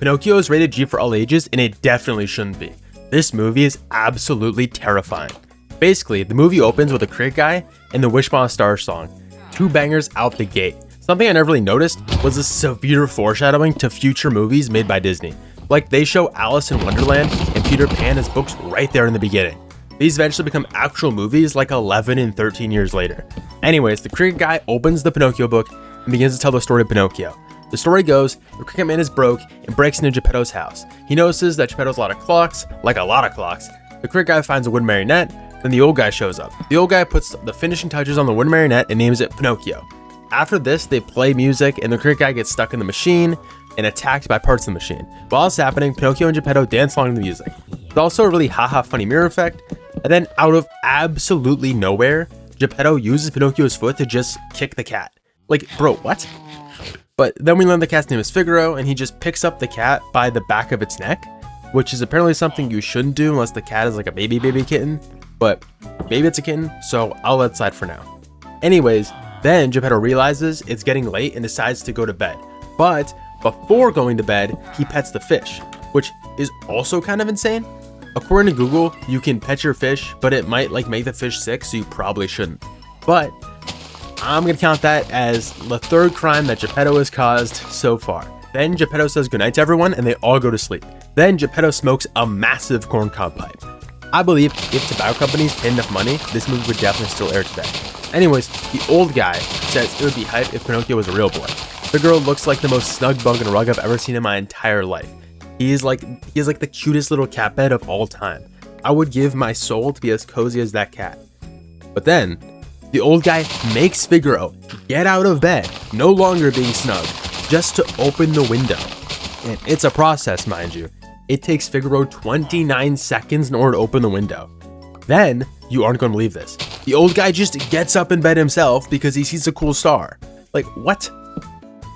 Pinocchio is rated G for all ages, and it definitely shouldn't be. This movie is absolutely terrifying. Basically, the movie opens with a cricket guy and the Wishbone Star song. Two bangers out the gate. Something I never really noticed was a severe foreshadowing to future movies made by Disney. Like, they show Alice in Wonderland and Peter Pan as books right there in the beginning. These eventually become actual movies like 11 and 13 years later. Anyways, the cricket guy opens the Pinocchio book and begins to tell the story of Pinocchio. The story goes, the cricket man is broke and breaks into Geppetto's house. He notices that Geppetto's a lot of clocks. The cricket guy finds a wooden marionette, then the old guy shows up. The old guy puts the finishing touches on the wooden marionette and names it Pinocchio. After this, they play music and the cricket guy gets stuck in the machine and attacked by parts of the machine. While it's happening, Pinocchio and Geppetto dance along to the music. There's also a really haha funny mirror effect, and then out of absolutely nowhere, Geppetto uses Pinocchio's foot to just kick the cat. Like, bro, what? But then we learn the cat's name is Figaro, and he just picks up the cat by the back of its neck, which is apparently something you shouldn't do unless the cat is like a baby kitten, but maybe it's a kitten, so I'll let it slide for now. Anyways, then Geppetto realizes it's getting late and decides to go to bed. But before going to bed, he pets the fish, which is also kind of insane. According to Google, you can pet your fish, but it might like make the fish sick, so you probably shouldn't. But I'm gonna count that as the third crime that Geppetto has caused so far. Then Geppetto says goodnight to everyone and they all go to sleep. Then Geppetto smokes a massive corncob pipe. I believe if tobacco companies paid enough money, this movie would definitely still air today. Anyways, the old guy says it would be hype if Pinocchio was a real boy. The girl looks like the most snug bug and rug I've ever seen in my entire life. He is like the cutest little cat bed of all time. I would give my soul to be as cozy as that cat. But then, the old guy makes Figaro get out of bed, no longer being snug, just to open the window. And it's a process, mind you. It takes Figaro 29 seconds in order to open the window. Then, you aren't going to believe this. The old guy just gets up in bed himself because he sees a cool star. Like, what?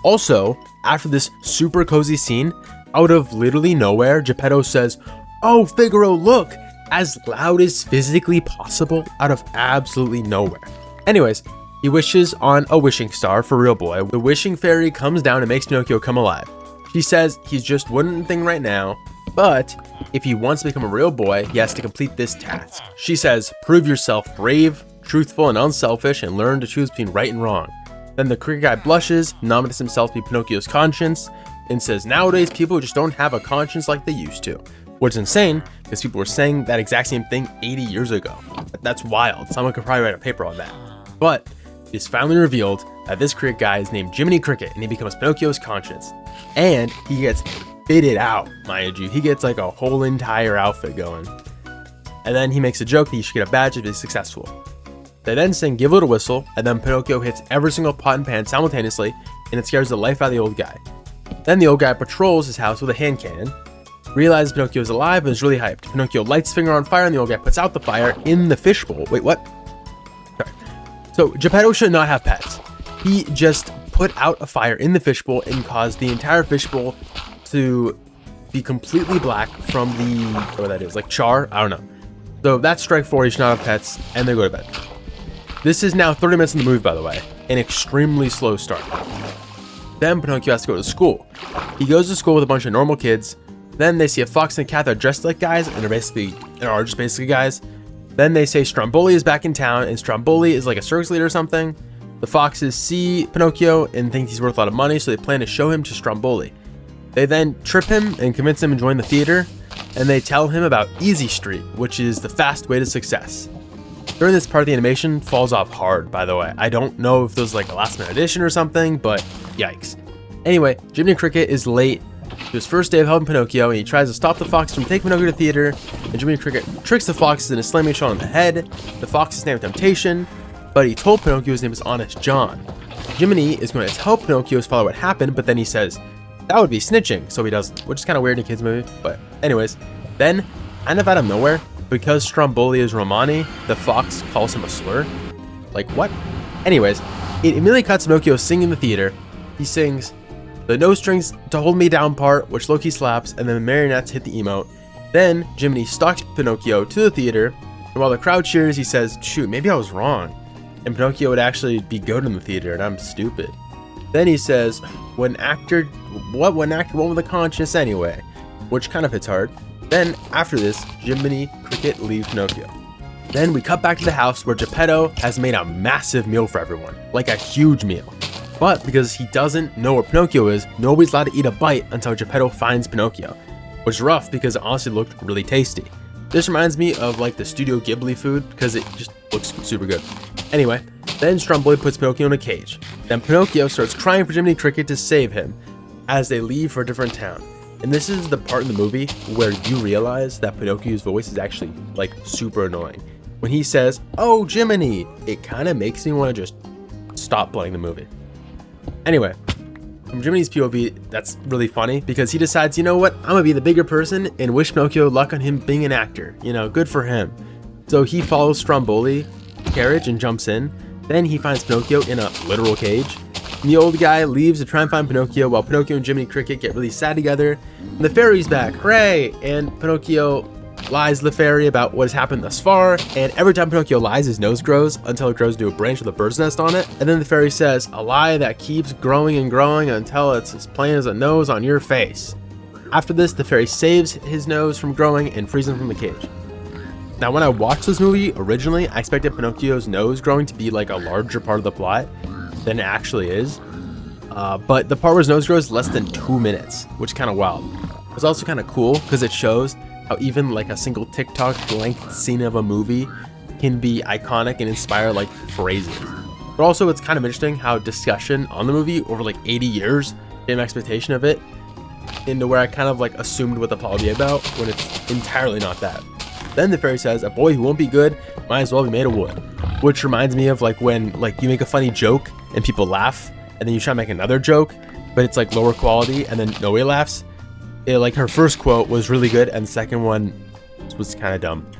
Also, after this super cozy scene, out of literally nowhere, Geppetto says, "Oh, Figaro, look!" as loud as physically possible out of absolutely nowhere. Anyways, he wishes on a wishing star for real boy. The wishing fairy comes down and makes Pinocchio come alive. She says he's just one thing right now, but if he wants to become a real boy, he has to complete this task. She says, prove yourself brave, truthful, and unselfish, and learn to choose between right and wrong. Then the cricket guy blushes, nominates himself to be Pinocchio's conscience, and says nowadays people just don't have a conscience like they used to. Which is insane, because people were saying that exact same thing 80 years ago. That's wild. Someone could probably write a paper on that. But it is finally revealed that this cricket guy is named Jiminy Cricket, and he becomes Pinocchio's conscience. And he gets fitted out, mind you. He gets like a whole entire outfit going. And then he makes a joke that he should get a badge if he's successful. They then sing Give a Little Whistle, and then Pinocchio hits every single pot and pan simultaneously, and it scares the life out of the old guy. Then the old guy patrols his house with a hand cannon, realizes Pinocchio is alive, and is really hyped. Pinocchio lights his finger on fire, and the old guy puts out the fire in the fishbowl. Wait, what? Sorry. So Geppetto should not have pets. He just put out a fire in the fishbowl and caused the entire fishbowl to be completely black from the, what that is, like char? I don't know. So that's strike 4, he should not have pets, and they go to bed. This is now 30 minutes in the movie, by the way, an extremely slow start. Then Pinocchio has to go to school. He goes to school with a bunch of normal kids. Then they see a fox and a cat that are dressed like guys, and are just basically guys. Then they say Stromboli is back in town, and Stromboli is like a circus leader or something. The foxes see Pinocchio and think he's worth a lot of money, so they plan to show him to Stromboli. They then trip him and convince him to join the theater, and they tell him about Easy Street, which is the fast way to success. During this part, the animation falls off hard, by the way. I don't know if there's like a last minute addition or something, but yikes. Anyway, Jiminy Cricket is late to his first day of helping Pinocchio, and he tries to stop the fox from taking Pinocchio to the theater, and Jiminy Cricket tricks the foxes into slamming each other on the head. The fox's name is Temptation, but he told Pinocchio his name is Honest John. Jiminy is going to tell Pinocchio's father what happened, but then he says, that would be snitching, so he doesn't, which is kind of weird in a kid's movie, but anyways. Then, kind of out of nowhere, because Stromboli is Romani, the fox calls him a slur. Like, what? Anyways, it immediately cuts Pinocchio singing in the theater. He sings the no strings to hold me down part, which Loki slaps, and then the marionettes hit the emote. Then, Jiminy stalks Pinocchio to the theater, and while the crowd cheers, he says, shoot, maybe I was wrong. And Pinocchio would actually be good in the theater, and I'm stupid. Then he says, what an actor won't with a conscience anyway, which kind of hits hard. Then after this, Jiminy Cricket leaves Pinocchio. Then we cut back to the house where Geppetto has made a massive meal for everyone, like a huge meal. But because he doesn't know where Pinocchio is, nobody's allowed to eat a bite until Geppetto finds Pinocchio, which is rough because it honestly looked really tasty. This reminds me of like the Studio Ghibli food because it just looks super good. Anyway, then Stromboli puts Pinocchio in a cage. Then Pinocchio starts crying for Jiminy Cricket to save him as they leave for a different town. And this is the part in the movie where you realize that Pinocchio's voice is actually like super annoying. When he says, "Oh, Jiminy," it kind of makes me want to just stop playing the movie. Anyway, from Jiminy's POV, that's really funny because he decides, you know what, I'm gonna be the bigger person and wish Pinocchio luck on him being an actor. You know, good for him. So he follows Stromboli carriage and jumps in. Then he finds Pinocchio in a literal cage. And the old guy leaves to try and find Pinocchio while Pinocchio and Jiminy Cricket get really sad together. And the fairy's back, hooray! And Pinocchio lies to the fairy about what has happened thus far, and every time Pinocchio lies, his nose grows until it grows to a branch with a bird's nest on it. And then the fairy says, a lie that keeps growing and growing until it's as plain as a nose on your face. After this, the fairy saves his nose from growing and frees him from the cage. Now, when I watched this movie originally, I expected Pinocchio's nose growing to be like a larger part of the plot than it actually is. But the part where his nose grows is less than 2 minutes, which is kind of wild. It's also kind of cool because it shows how even like a single TikTok length scene of a movie can be iconic and inspire like phrases. But also it's kind of interesting how discussion on the movie over like 80 years gave an expectation of it into where I kind of like assumed what the plot would be about when it's entirely not that. Then the fairy says, a boy who won't be good might as well be made of wood. Which reminds me of like when like you make a funny joke and people laugh and then you try to make another joke, but it's like lower quality and then nobody laughs. Like her first quote was really good and the second one was kind of dumb.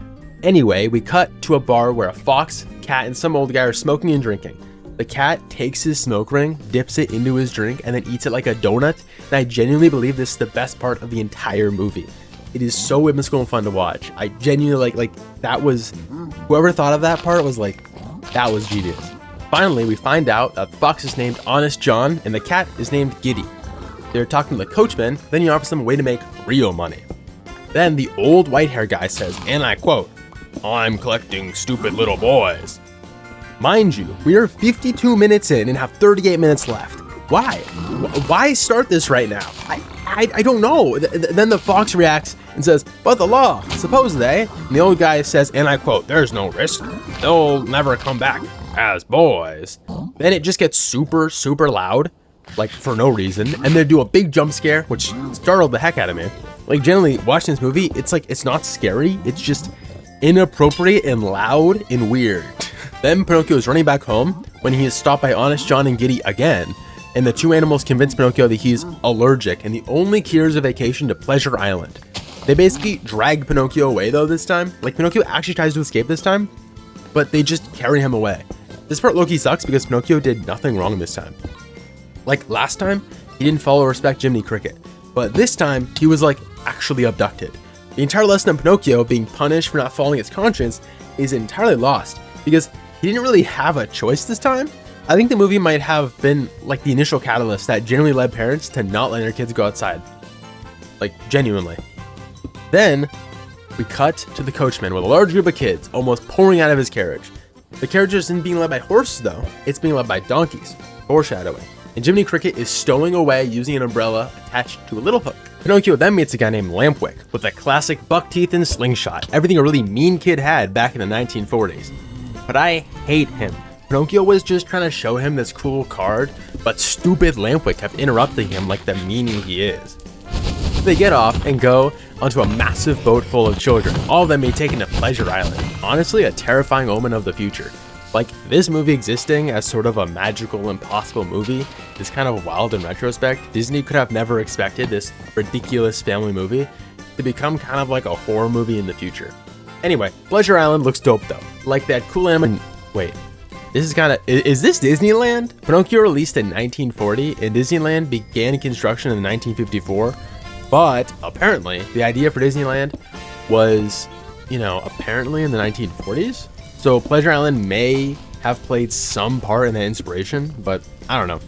Anyway, we cut to a bar where a fox, cat, and some old guy are smoking and drinking. The cat takes his smoke ring, dips it into his drink, and then eats it like a donut. And I genuinely believe this is the best part of the entire movie. It is so whimsical and fun to watch. I genuinely like that was, whoever thought of that part was like, that was genius. Finally, we find out that the fox is named Honest John and the cat is named Giddy. They're talking to the coachman, then he offers them a way to make real money. Then the old white hair guy says, and I quote, I'm collecting stupid little boys. Mind you, we are 52 minutes in and have 38 minutes left. Why? Why start this right now? I don't know. Then the fox reacts and says, but the law, suppose they? And the old guy says, and I quote, there's no risk. They'll never come back as boys. Then it just gets super, super loud, like for no reason. And they do a big jump scare, which startled the heck out of me. Like generally watching this movie, it's like, it's not scary. It's just inappropriate and loud and weird. Then Pinocchio is running back home when he is stopped by Honest John and Giddy again. And the two animals convince Pinocchio that he's allergic and the only cure is a vacation to Pleasure Island. They basically drag Pinocchio away though this time. Like Pinocchio actually tries to escape this time, but they just carry him away. This part low-key sucks because Pinocchio did nothing wrong this time. Like last time, he didn't follow or respect Jiminy Cricket, but this time he was like actually abducted. The entire lesson of Pinocchio being punished for not following his conscience is entirely lost because he didn't really have a choice this time. I think the movie might have been like the initial catalyst that generally led parents to not letting their kids go outside. Like genuinely. Then we cut to the coachman with a large group of kids almost pouring out of his carriage. The carriage isn't being led by horses though, it's being led by donkeys, foreshadowing. And Jiminy Cricket is stowing away using an umbrella attached to a little hook. Pinocchio then meets a guy named Lampwick with a classic buck teeth and slingshot, everything a really mean kid had back in the 1940s. But I hate him. Pinocchio was just trying to show him this cool card, but stupid Lampwick kept interrupting him like the meanie he is. They get off and go onto a massive boat full of children, all of them being taken to Pleasure Island. Honestly, a terrifying omen of the future. Like, this movie existing as sort of a magical, impossible movie is kind of wild in retrospect. Disney could have never expected this ridiculous family movie to become kind of like a horror movie in the future. Anyway, Pleasure Island looks dope though. Like that cool anime. Wait, this is kind of, is this Disneyland? Pinocchio released in 1940 and Disneyland began construction in 1954. But apparently the idea for Disneyland was, you know, apparently in the 1940s. So Pleasure Island may have played some part in that inspiration, but I don't know.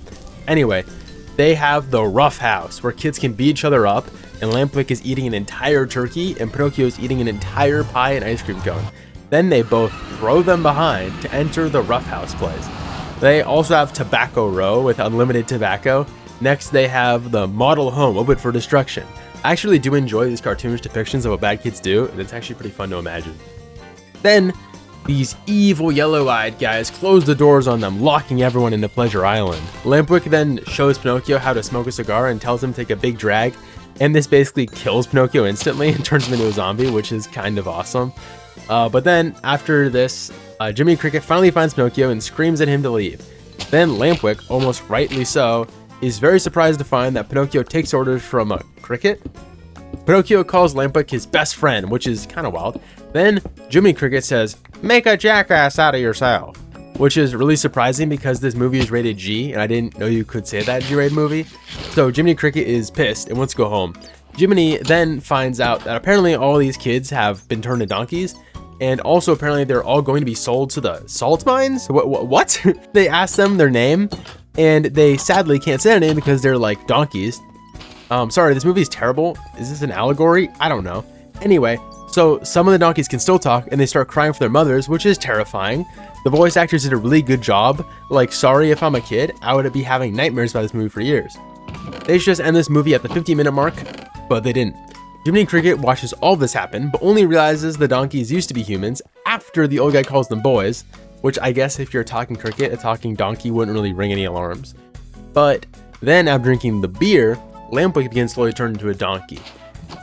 Anyway, they have the rough house where kids can beat each other up, and Lampwick is eating an entire turkey and Pinocchio is eating an entire pie and ice cream cone. Then they both throw them behind to enter the rough house place. They also have Tobacco Row with unlimited tobacco. Next, they have the model home open for destruction. I actually do enjoy these cartoonish depictions of what bad kids do, and it's actually pretty fun to imagine. Then, these evil yellow-eyed guys close the doors on them, locking everyone into Pleasure Island. Lampwick then shows Pinocchio how to smoke a cigar and tells him to take a big drag, and this basically kills Pinocchio instantly and turns him into a zombie, which is kind of awesome. But then, after this, Jiminy Cricket finally finds Pinocchio and screams at him to leave. Then Lampwick, almost rightly so, is very surprised to find that Pinocchio takes orders from a cricket. Pinocchio calls Lampwick his best friend, which is kind of wild. Then Jiminy Cricket says, "Make a jackass out of yourself," which is really surprising because this movie is rated G, and I didn't know you could say that G-rated movie. So Jiminy Cricket is pissed and wants to go home. Jiminy then finds out that apparently all these kids have been turned to donkeys, and also apparently they're all going to be sold to the salt mines. What? They ask them their name, and they sadly can't say their name because they're like donkeys. Sorry, this movie is terrible. Is this an allegory? I don't know. Anyway, so some of the donkeys can still talk, and they start crying for their mothers, which is terrifying. The voice actors did a really good job. Like, sorry if I'm a kid, I would be having nightmares about this movie for years. They should just end this movie at the 50-minute mark, but they didn't. Jiminy Cricket watches all this happen, but only realizes the donkeys used to be humans after the old guy calls them boys, which I guess if you're a talking cricket, a talking donkey wouldn't really ring any alarms. But then after drinking the beer, Lampwick begins slowly turning into a donkey.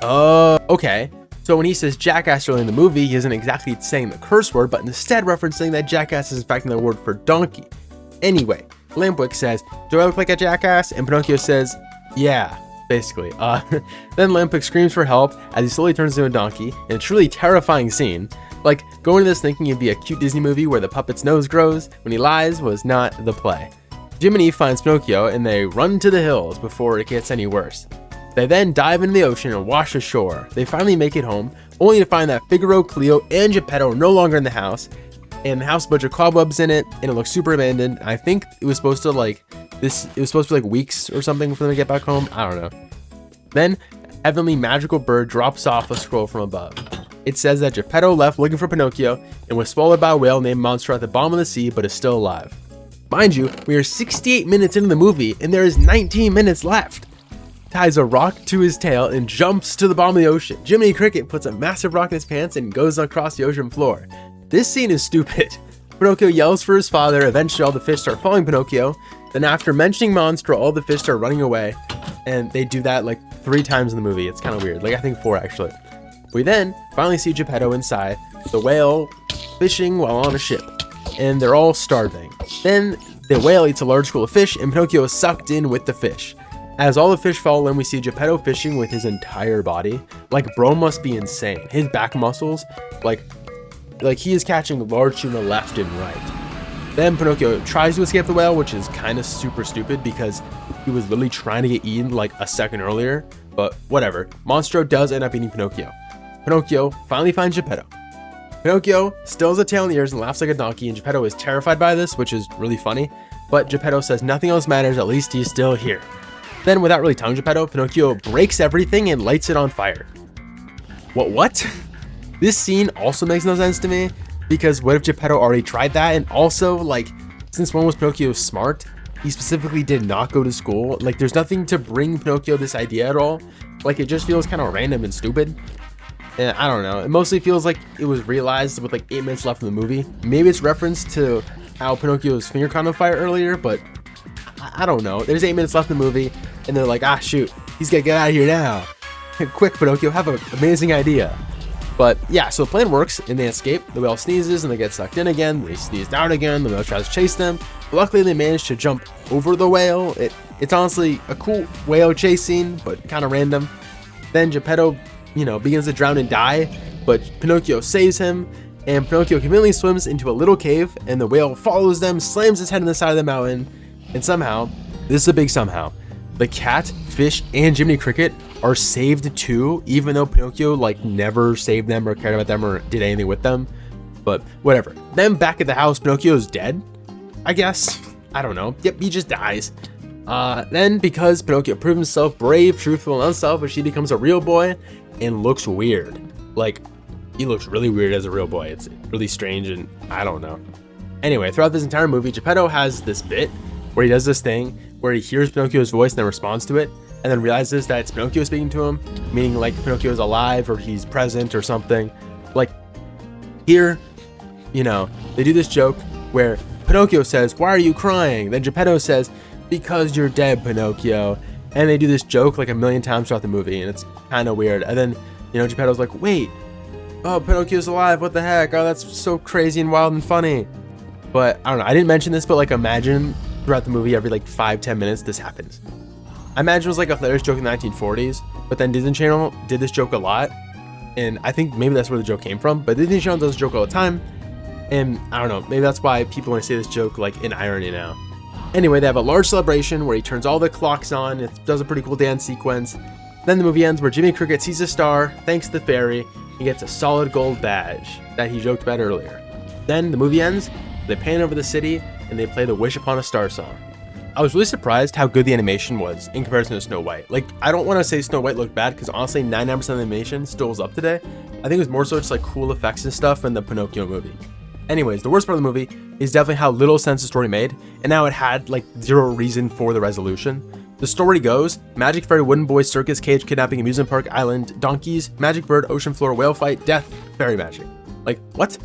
Okay. So when he says jackass early in the movie, he isn't exactly saying the curse word, but instead referencing that jackass is in fact another word for donkey. Anyway, Lampwick says, "Do I look like a jackass?" And Pinocchio says, "Yeah." Basically. Then Lampwick screams for help as he slowly turns into a donkey in a truly terrifying scene. Like, going into this thinking it'd be a cute Disney movie where the puppet's nose grows when he lies was not the play. Jiminy finds Pinocchio and they run to the hills before it gets any worse. They then dive into the ocean and wash ashore. They finally make it home, only to find that Figaro, Cleo, and Geppetto are no longer in the house, and the house has a bunch of cobwebs in it, and it looks super abandoned. I think it was supposed to be like weeks or something for them to get back home. I don't know. Then, heavenly magical bird drops off a scroll from above. It says that Geppetto left looking for Pinocchio and was swallowed by a whale named Monstro at the bottom of the sea, but is still alive. Mind you, we are 68 minutes into the movie, and there is 19 minutes left. Ties a rock to his tail and jumps to the bottom of the ocean. Jiminy Cricket puts a massive rock in his pants and goes across the ocean floor. This scene is stupid. Pinocchio yells for his father. Eventually all the fish start following Pinocchio. Then after mentioning Monstro, all the fish start running away. And they do that like 3 times in the movie. It's kind of weird. Like I think 4 actually. We then finally see Geppetto inside the whale fishing while on a ship. And they're all starving. Then the whale eats a large school of fish and Pinocchio is sucked in with the fish. As all the fish fall in, we see Geppetto fishing with his entire body. Like, bro must be insane. His back muscles, like he is catching large tuna left and right. Then Pinocchio tries to escape the whale, which is kind of super stupid because he was literally trying to get eaten like a second earlier. But whatever. Monstro does end up eating Pinocchio. Pinocchio finally finds Geppetto. Pinocchio still has a tail in the ears and laughs like a donkey, and Geppetto is terrified by this, which is really funny. But Geppetto says nothing else matters, at least he's still here. Then, without really telling Geppetto, Pinocchio breaks everything and lights it on fire. What? This scene also makes no sense to me, because what if Geppetto already tried that? And also, like, since when was Pinocchio smart? He specifically did not go to school. Like, there's nothing to bring Pinocchio this idea at all. Like, it just feels kind of random and stupid. And I don't know. It mostly feels like it was realized with like 8 minutes left in the movie. Maybe it's reference to how Pinocchio's finger caught on fire earlier, but I don't know. There's 8 minutes left in the movie, and they're like, shoot, he's gonna get out of here now. Quick, Pinocchio, have an amazing idea. But yeah, so the plan works, and they escape. The whale sneezes, and they get sucked in again. They sneeze down again. The whale tries to chase them. Luckily, they manage to jump over the whale. It's honestly a cool whale chase scene, but kind of random. Then Geppetto, begins to drown and die, but Pinocchio saves him, and Pinocchio conveniently swims into a little cave, and the whale follows them, slams its head on the side of the mountain, and somehow, this is a big somehow, the cat, fish, and Jiminy Cricket are saved too, even though Pinocchio never saved them or cared about them or did anything with them. But whatever. Then back at the house, Pinocchio's dead, I guess. I don't know. Yep, he just dies. Then, because Pinocchio proved himself brave, truthful, and unselfish, he becomes a real boy and looks weird. Like, he looks really weird as a real boy. It's really strange, and I don't know. Anyway, throughout this entire movie, Geppetto has this bit where he does this thing where he hears Pinocchio's voice and then responds to it, and then realizes that it's Pinocchio speaking to him, meaning like Pinocchio's alive or he's present or something. Like, here, you know, they do this joke where Pinocchio says, "Why are you crying?" Then Geppetto says, "Because you're dead, Pinocchio." And they do this joke like a million times throughout the movie, and it's kind of weird. And then, you know, Geppetto's like, "Wait, oh, Pinocchio's alive, what the heck? Oh, that's so crazy and wild and funny." But I don't know, I didn't mention this, but like imagine throughout the movie every like 5-10 minutes this happens. I imagine it was like a hilarious joke in the 1940s, but then Disney Channel did this joke a lot, and I think maybe that's where the joke came from. But Disney Channel does this joke all the time, and I don't know, maybe that's why people want to say this joke like in irony now. Anyway, they have a large celebration where he turns all the clocks on, it does a pretty cool dance sequence. Then the movie ends where Jimmy Cricket sees a star, thanks to the fairy, he gets a solid gold badge that he joked about earlier. Then the movie ends, they pan over the city, and they play the Wish Upon a Star song. I was really surprised how good the animation was in comparison to Snow White. Like, I don't want to say Snow White looked bad, because honestly 99% of the animation still is up today. I think it was more so just like cool effects and stuff in the Pinocchio movie. Anyways, the worst part of the movie is definitely how little sense the story made, and now it had like zero reason for the resolution. The story goes, Magic Fairy, Wooden Boy, Circus, Cage, Kidnapping, Amusement Park, Island, Donkeys, Magic Bird, Ocean Floor, Whale Fight, Death, Fairy Magic. Like, what?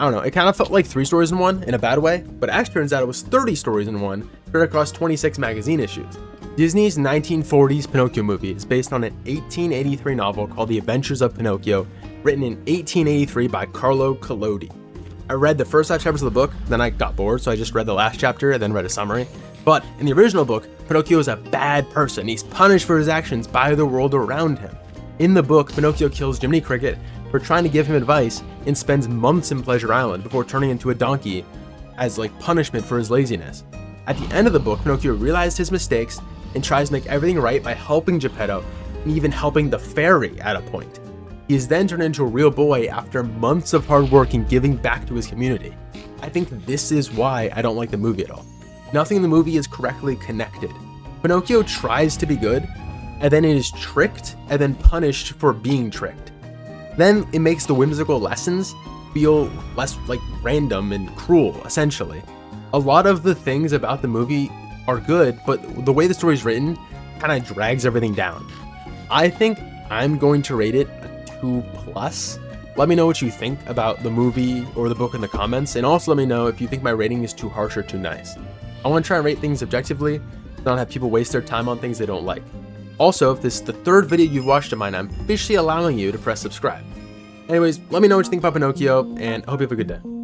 I don't know, it kind of felt like 3 stories in one, in a bad way, but it actually turns out it was 30 stories in one, spread across 26 magazine issues. Disney's 1940s Pinocchio movie is based on an 1883 novel called The Adventures of Pinocchio, written in 1883 by Carlo Collodi. I read the first 5 chapters of the book, then I got bored, so I just read the last chapter and then read a summary. But in the original book, Pinocchio is a bad person. He's punished for his actions by the world around him. In the book, Pinocchio kills Jiminy Cricket for trying to give him advice and spends months in Pleasure Island before turning into a donkey as like punishment for his laziness. At the end of the book, Pinocchio realized his mistakes and tries to make everything right by helping Geppetto and even helping the fairy at a point. He is then turned into a real boy after months of hard work and giving back to his community. I think this is why I don't like the movie at all. Nothing in the movie is correctly connected. Pinocchio tries to be good, and then is tricked, and then punished for being tricked. Then it makes the whimsical lessons feel less like random and cruel, essentially. A lot of the things about the movie are good, but the way the story is written kind of drags everything down. I think I'm going to rate it a 2+. Let me know what you think about the movie or the book in the comments, and also let me know if you think my rating is too harsh or too nice. I want to try and rate things objectively, not have people waste their time on things they don't like. Also, if this is the 3rd video you've watched of mine, I'm officially allowing you to press subscribe. Anyways, let me know what you think about Pinocchio, and I hope you have a good day.